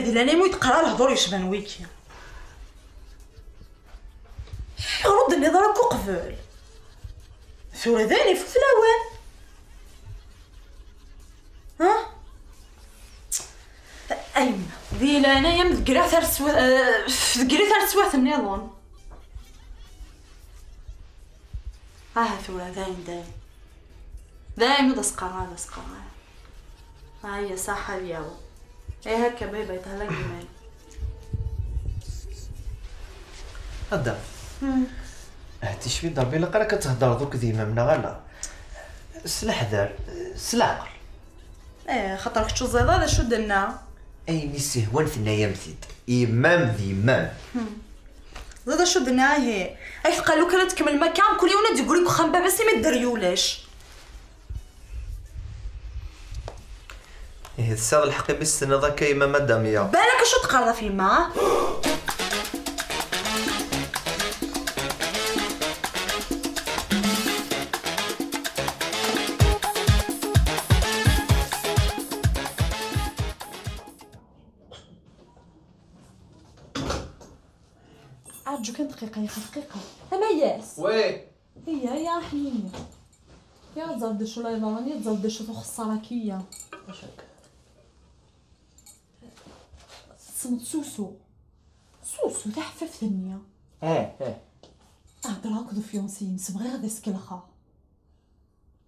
ذي لاني مو يتقرا الهضور يشبان ويكي رد اللي ضربك قبل ثورة ذاني في الاوان ها اين ذي لانا يم ذكرا ثار سوات النظام ثورة دايم هذا سقرا هي صح اليوم ايه هكا بيبا يطلع جمال هدا هاتي شوي ضربي لك راه كتهضر دوك ديما من غلا سلحذر سلعقل خاطر شو زيد هذا شو درنا اي ميسي هو ثنايا مثيد امام ذي امام زاد شو درنا هي اي قالوا كانت تكمل المكان كل يوم تقول لك خنبه بس ما دريولاش ايه الساغ الحقي بالسنه ذاك امام مداميه بالك شو تقرا في ما عجو كان دقيقة يا أخي دقيقة أما ياس وي هي يا حنيني يا تزود شو لا يضرني تزود شو تخسرك هي واش هكا سمت سوسو تحفف ثانية هضر هاك دو فيونسي نسبغي غادي سكلخا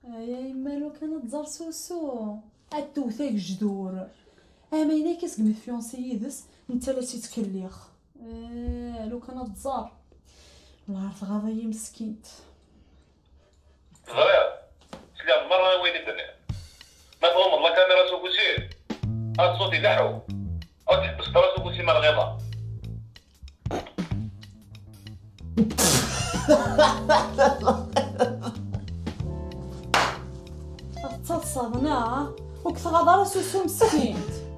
يا يما لو كانت تزار سوسو التوثاك جدور اما انا كيسقم فيونسي يدس انت لا تتكليخ لو كانت تزار الله عارف غاضي مسكينت غير سلام مرة وين الدنيا ما فهم الله كاميرا سوكوسي هاد صوتي لحو او تحبس طرا سوكوسي مال الغيضة تصدنا وكثر سوسو مسكينت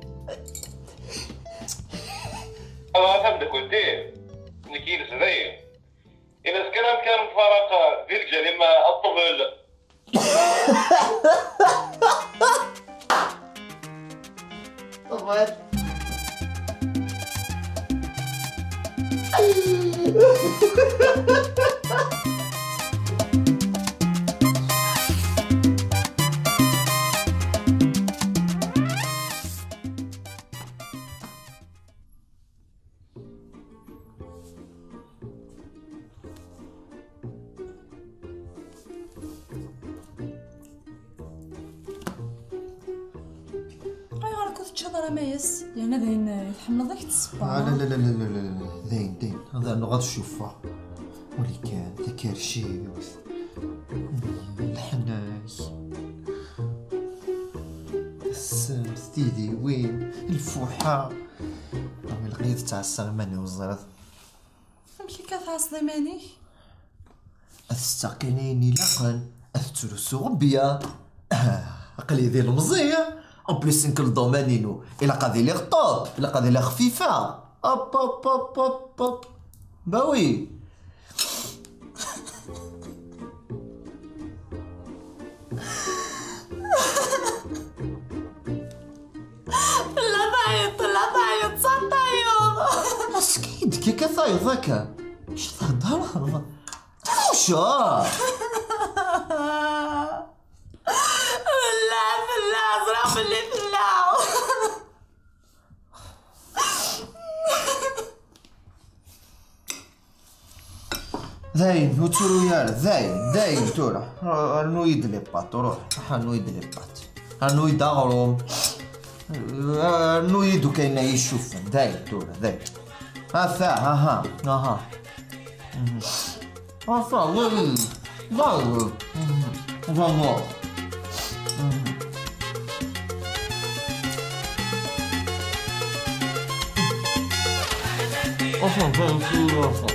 فهمتك ودي نكيل زي إذا الكلام كان مفارقة ذي الجريمة الطفل طبعا تشهضر مايس لان ذين يتحمل ضيك الصباح لا لا لا لا لا لا دين هذا انا غادي نشوفها ولي كان ذكر شي الحناي السام ستيدي وين الفوحة راه لقيت تاع السغماني والزراد فهمتي كثر صديماني استقنيني لقن اثترسو غبيا عقلي ذي المزيه ان بليس نكل دومانينو الا قاضي لي غطوط الا قاضي لي خفيفه اوب باوي لا تعيط صدايو اسكيد كي كثايض ذاك اش تهضر وشا لا زرع باللي فلاو ذاين وتورو يار ذاين تورا نويد لي بات روح نويد لي بات نويد غروم نويدو كاين يشوف ذاين تورا ذاين ها وي فالو أصلاً